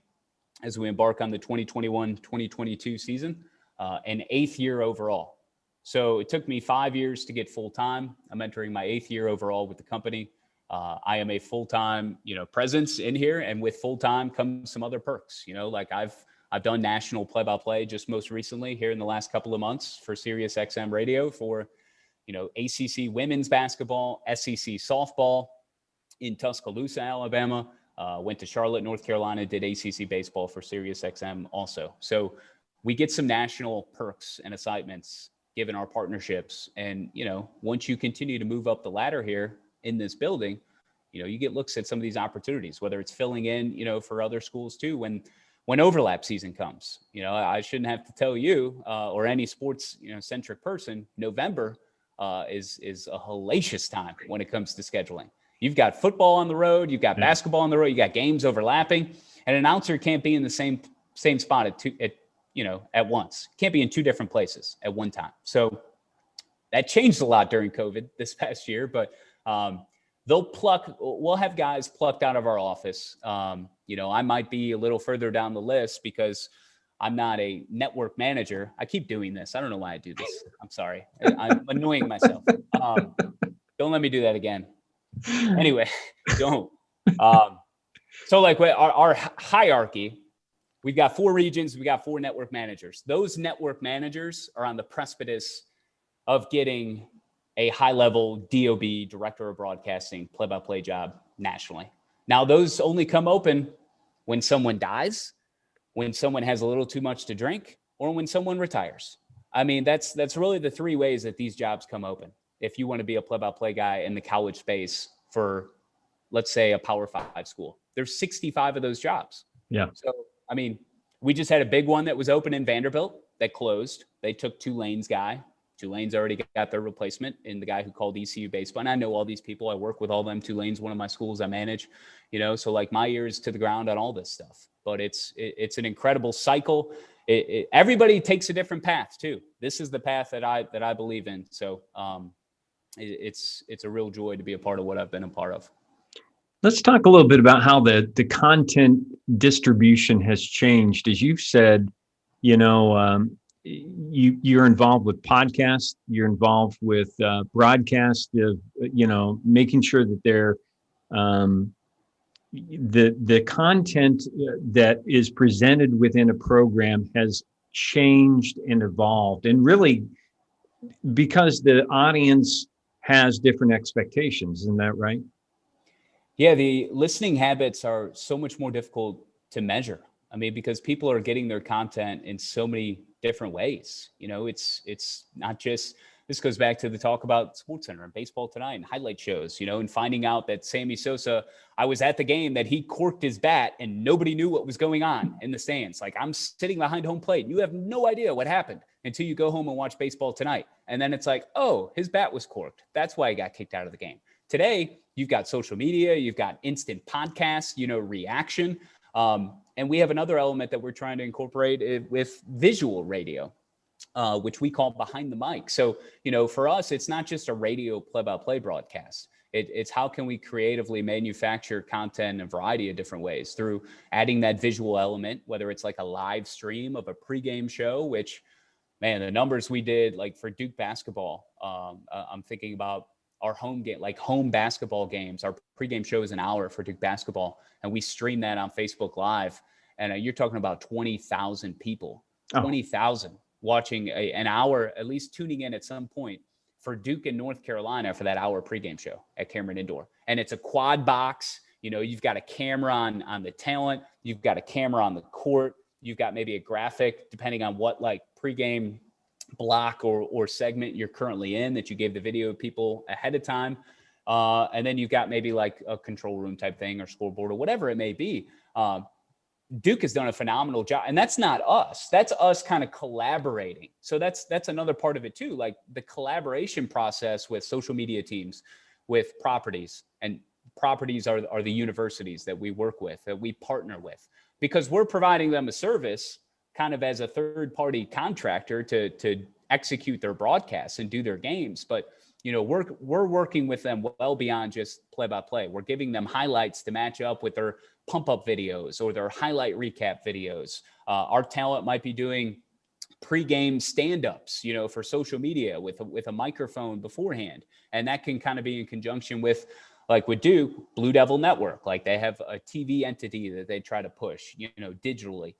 as we embark on the 2021-2022 season, and 8th year overall. So it took me 5 years to get full-time. I'm entering my 8th year overall with the company. I am a full-time, presence in here, and with full-time comes some other perks. Like I've done national play-by-play just most recently here in the last couple of months for Sirius XM Radio for, ACC women's basketball, SEC softball in Tuscaloosa, Alabama. Went to Charlotte, North Carolina, did ACC baseball for Sirius XM also. So we get some national perks and assignments given our partnerships. And, once you continue to move up the ladder here in this building, you get looks at some of these opportunities, whether it's filling in, for other schools too, when overlap season comes. I shouldn't have to tell you or any sports, centric person, November is a hellacious time when it comes to scheduling. You've got football on the road, you've got basketball on the road, you got games overlapping. An announcer can't be in the same spot at once. Can't be in two different places at one time. So that changed a lot during COVID this past year, but we'll have guys plucked out of our office. I might be a little further down the list because I'm not a network manager. I keep doing this. I don't know why I do this. I'm sorry. I'm annoying myself. Don't let me do that again. Anyway, don't. So like our hierarchy, we've got 4 regions, we got 4 network managers. Those network managers are on the precipice of getting a high-level DOB, director of broadcasting, play-by-play job nationally. Now, those only come open when someone dies, when someone has a little too much to drink, or when someone retires. I mean, that's really the 3 ways that these jobs come open. If you want to be a play-by-play guy in the college space for, let's say, a Power 5 school, there's 65 of those jobs. Yeah. So, I mean, we just had a big one that was open in Vanderbilt that closed. They took Tulane's guy. Tulane's already got their replacement in the guy who called ECU baseball. And I know all these people. I work with all them. Tulane's one of my schools I manage, so like my ears to the ground on all this stuff. But it's an incredible cycle. Everybody takes a different path too. This is the path that I believe in. So it's a real joy to be a part of what I've been a part of. Let's talk a little bit about how the content distribution has changed. As you've said, you're involved with podcasts, you're involved with broadcast of, making sure that they're the content that is presented within a program has changed and evolved, and really because the audience has different expectations. Isn't that right? Yeah, the listening habits are so much more difficult to measure. I mean, because people are getting their content in so many different ways. It's not just, this goes back to the talk about SportsCenter and Baseball Tonight and highlight shows, and finding out that Sammy Sosa, I was at the game that he corked his bat and nobody knew what was going on in the stands. Like, I'm sitting behind home plate and you have no idea what happened until you go home and watch Baseball Tonight. And then it's like, oh, his bat was corked. That's why he got kicked out of the game. Today, you've got social media, you've got instant podcasts, reaction. And we have another element that we're trying to incorporate with visual radio, which we call behind the mic. So, for us, it's not just a radio play-by-play broadcast. It's how can we creatively manufacture content in a variety of different ways through adding that visual element, whether it's like a live stream of a pregame show, which man, the numbers we did, like for Duke basketball, I'm thinking about our home game, like home basketball games. Our pregame show is an hour for Duke basketball, and we stream that on Facebook Live. And you're talking about 20,000 people, 20,000 watching an hour, at least tuning in at some point for Duke in North Carolina for that hour pregame show at Cameron Indoor. And it's a quad box. You know, you've got a camera on the talent. You've got a camera on the court. You've got maybe a graphic, depending on what like pregame block or segment you're currently in, that you gave the video to people ahead of time. And then you've got maybe like a control room type thing or scoreboard or whatever it may be. Duke has done a phenomenal job, and that's not us. That's us kind of collaborating. So that's another part of it too. Like the collaboration process with social media teams, with properties, and properties are the universities that we work with, that we partner with, because we're providing them a service kind of as a third party contractor to execute their broadcasts and do their games. But, you know, we're working with them well beyond just play by play. We're giving them highlights to match up with their pump up videos or their highlight recap videos. Our talent might be doing pre-game stand-ups, you know, for social media with a microphone beforehand. And that can kind of be in conjunction with, like with Duke, Blue Devil Network. Like they have a TV entity that they try to push, you know, digitally.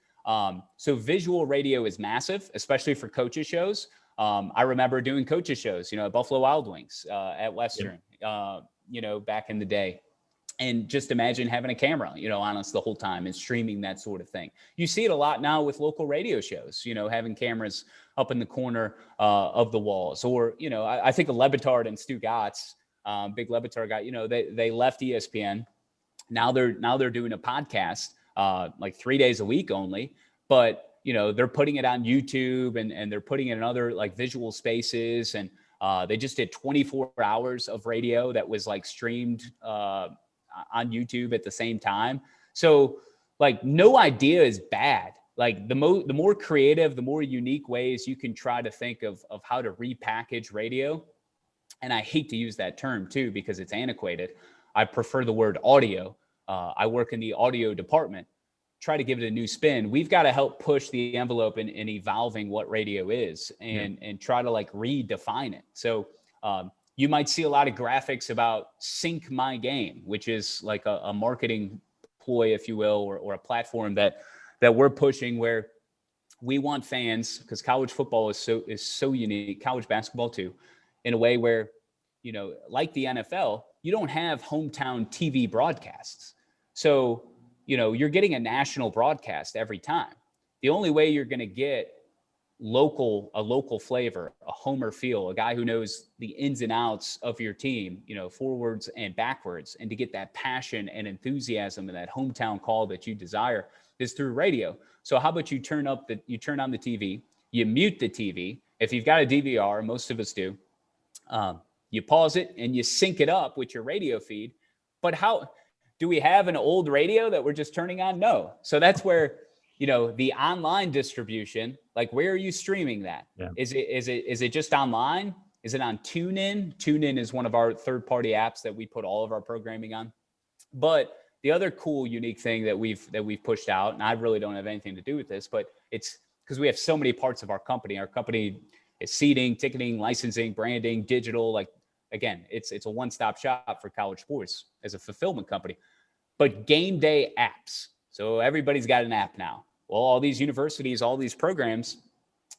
So visual radio is massive, especially for coaches shows. I remember doing coaches shows, you know, at Buffalo Wild Wings, at Western, you know, back in the day. And just imagine having a camera, you know, on us the whole time and streaming that sort of thing. You see it a lot now with local radio shows, you know, having cameras up in the corner of the walls. Or, you know, I think of Le Batard and Stu Gatz, big Le Batard guy, you know, they left ESPN. Now they're doing a podcast like 3 days a week only. But, you know, they're putting it on YouTube and they're putting it in other like visual spaces. And they just did 24 hours of radio that was like streamed on YouTube at the same time. So like no idea is bad. Like the more creative, the more unique ways you can try to think of how to repackage radio. And I hate to use that term too, because it's antiquated. I prefer the word audio. I work in the audio department. Try to give it a new spin. We've got to help push the envelope in evolving what radio is and try to like redefine it. So, you might see a lot of graphics about Sync My Game, which is like a marketing ploy, if you will, or a platform that we're pushing, where we want fans, because college football is so unique, college basketball too, in a way where, you know, like the NFL, you don't have hometown TV broadcasts. So, you know, you're getting a national broadcast every time. The only way you're going to get a local flavor, a homer feel, a guy who knows the ins and outs of your team, you know, forwards and backwards, and to get that passion and enthusiasm and that hometown call that you desire is through radio. So how about you turn on the TV, you mute the TV. If you've got a DVR, most of us do, you pause it and you sync it up with your radio feed. But how do we have an old radio that we're just turning on? No. So that's where, you know, the online distribution, like where are you streaming that? Yeah. Is it just online? Is it on TuneIn? TuneIn is one of our third-party apps that we put all of our programming on. But the other cool, unique thing that we've pushed out, and I really don't have anything to do with this, but it's because we have so many parts of our company. Our company is seating, ticketing, licensing, branding, digital. Like, again, it's a one-stop shop for college sports as a fulfillment company. But game day apps. So everybody's got an app now. Well, all these universities, all these programs,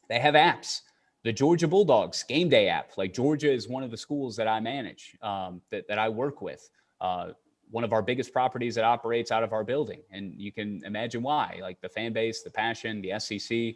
they have apps. The Georgia Bulldogs game day app, like Georgia is one of the schools that I manage, that I work with. One of our biggest properties that operates out of our building. And you can imagine why, like the fan base, the passion, the SEC.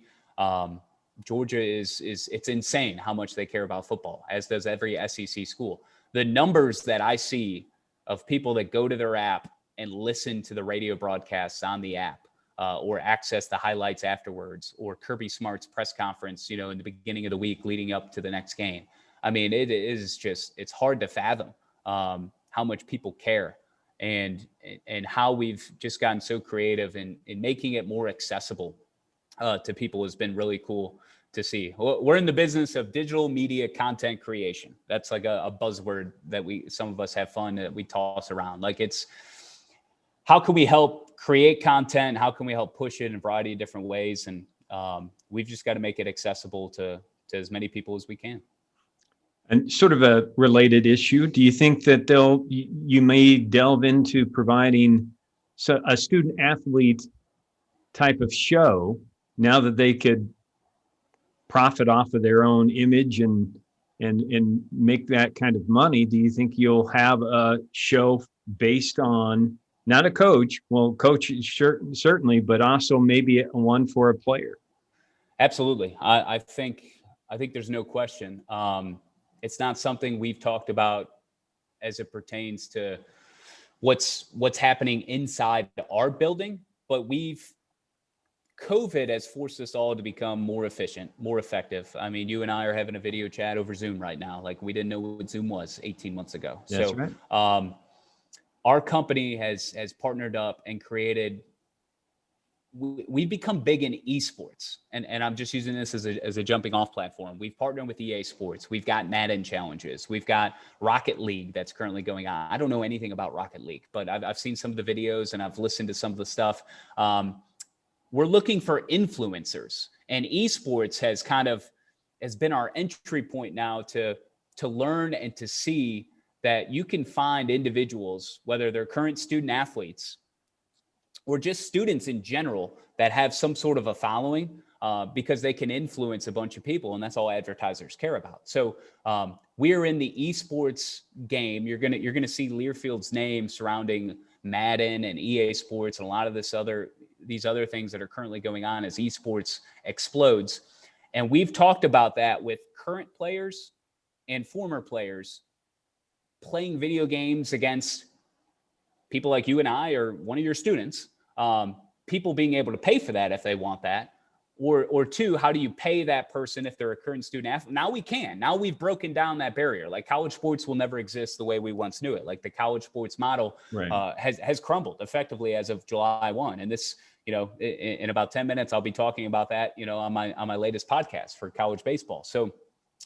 Georgia it's insane how much they care about football, as does every SEC school. The numbers that I see of people that go to their app and listen to the radio broadcasts on the app, or access the highlights afterwards, or Kirby Smart's press conference, you know, in the beginning of the week leading up to the next game. I mean, it's hard to fathom how much people care and how we've just gotten so creative in making it more accessible to people has been really cool to see. We're in the business of digital media content creation. That's like a buzzword that some of us have fun that we toss around. Like, it's how can we help create content? How can we help push it in a variety of different ways? And we've just got to make it accessible to as many people as we can. And sort of a related issue, do you think that you may delve into providing a student athlete type of show now that they could profit off of their own image and make that kind of money? Do you think you'll have a show based on not a coach, well, coach certainly, but also maybe one for a player? Absolutely. I think there's no question. It's not something we've talked about as it pertains to what's happening inside our building, but COVID has forced us all to become more efficient, more effective. I mean, you and I are having a video chat over Zoom right now. Like, we didn't know what Zoom was 18 months ago. That's so right. Our company has partnered up and created, we've become big in esports, and I'm just using this as a jumping off platform. We've partnered with EA Sports. We've got Madden challenges. We've got Rocket League that's currently going on. I don't know anything about Rocket League, but I've seen some of the videos and I've listened to some of the stuff. We're looking for influencers, and esports has been our entry point now to learn and to see that you can find individuals, whether they're current student athletes or just students in general, that have some sort of a following because they can influence a bunch of people, and that's all advertisers care about. So we're in the esports game. You're gonna see Learfield's name surrounding Madden and EA Sports and a lot of these other things that are currently going on as esports explodes. And we've talked about that with current players and former players playing video games against people like you and I, or one of your students, people being able to pay for that if they want that, or two, how do you pay that person if they're a current student athlete? Now we can. Now we've broken down that barrier. Like, college sports will never exist the way we once knew it. Like, the college sports model has crumbled effectively as of July 1. And this, in about 10 minutes, I'll be talking about that, on my latest podcast for college baseball. So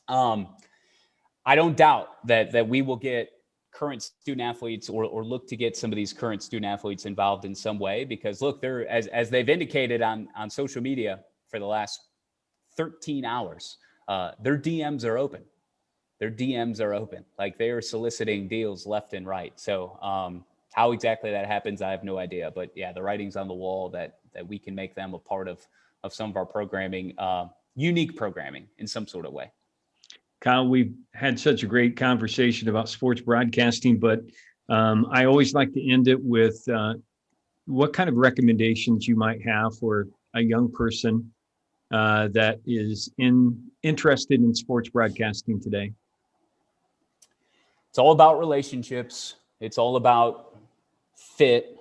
I don't doubt that we will get current student athletes or look to get some of these current student athletes involved in some way, because look, they're, as they've indicated on social media for the last 13 hours, their DMs are open. Their DMs are open. Like, they are soliciting deals left and right. So how exactly that happens, I have no idea. But yeah, the writing's on the wall that we can make them a part of some of our programming, unique programming in some sort of way. Kyle, we've had such a great conversation about sports broadcasting, but I always like to end it with what kind of recommendations you might have for a young person that is interested in sports broadcasting today. It's all about relationships. It's all about fit.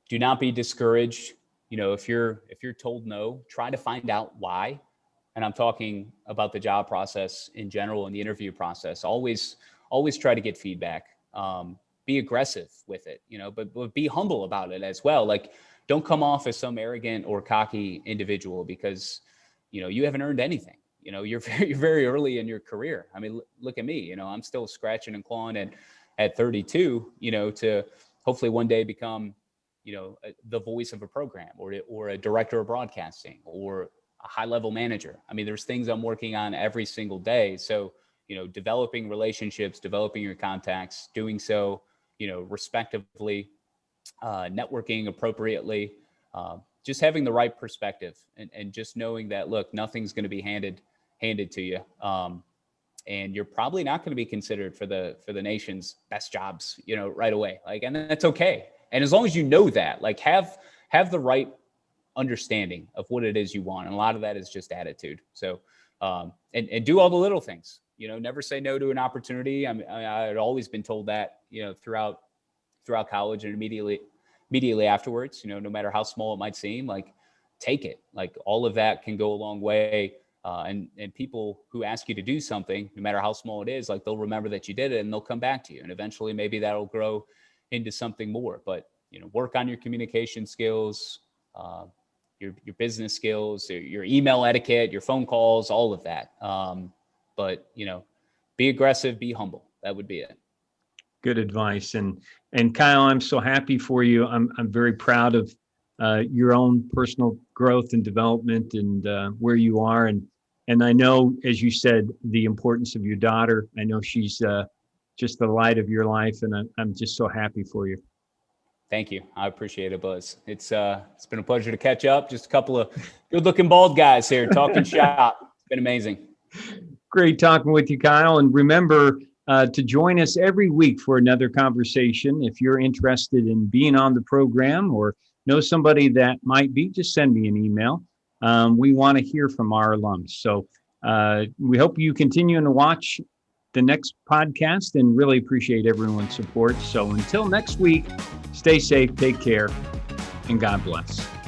Do not be discouraged. If you're told no, try to find out why. And I'm talking about the job process in general and the interview process. Always try to get feedback. Be aggressive with it, but be humble about it as well. Like, don't come off as some arrogant or cocky individual because, you haven't earned anything. You're very early in your career. I mean, look at me, I'm still scratching and clawing at 32, to hopefully one day become, the voice of a program or a director of broadcasting or a high-level manager. I mean, there's things I'm working on every single day. So, developing relationships, developing your contacts, doing so, respectively, networking appropriately, just having the right perspective and just knowing that, look, nothing's going to be handed to you. And you're probably not going to be considered for the nation's best jobs, right away. Like, and that's okay. And as long as you know that, like, have the right understanding of what it is you want. And a lot of that is just attitude. So, and do all the little things, never say no to an opportunity. I had always been told that, throughout college and immediately afterwards, no matter how small it might seem, like, take it. Like, all of that can go a long way. And people who ask you to do something, no matter how small it is, like, they'll remember that you did it and they'll come back to you. And eventually maybe that'll grow into something more, but, work on your communication skills, your business skills, your email etiquette, your phone calls, all of that. But, be aggressive, be humble. That would be it. Good advice. And Kyle, I'm so happy for you. I'm very proud of your own personal growth and development and where you are. And I know, as you said, the importance of your daughter. I know she's just the light of your life, and I'm just so happy for you. Thank you. I appreciate it, Buzz. It's been a pleasure to catch up. Just a couple of good-looking bald guys here talking shop. It's been amazing. Great talking with you, Kyle. And remember to join us every week for another conversation. If you're interested in being on the program or know somebody that might be, just send me an email. We want to hear from our alums. So we hope you continue to watch the next podcast and really appreciate everyone's support. So until next week, stay safe, take care, and God bless.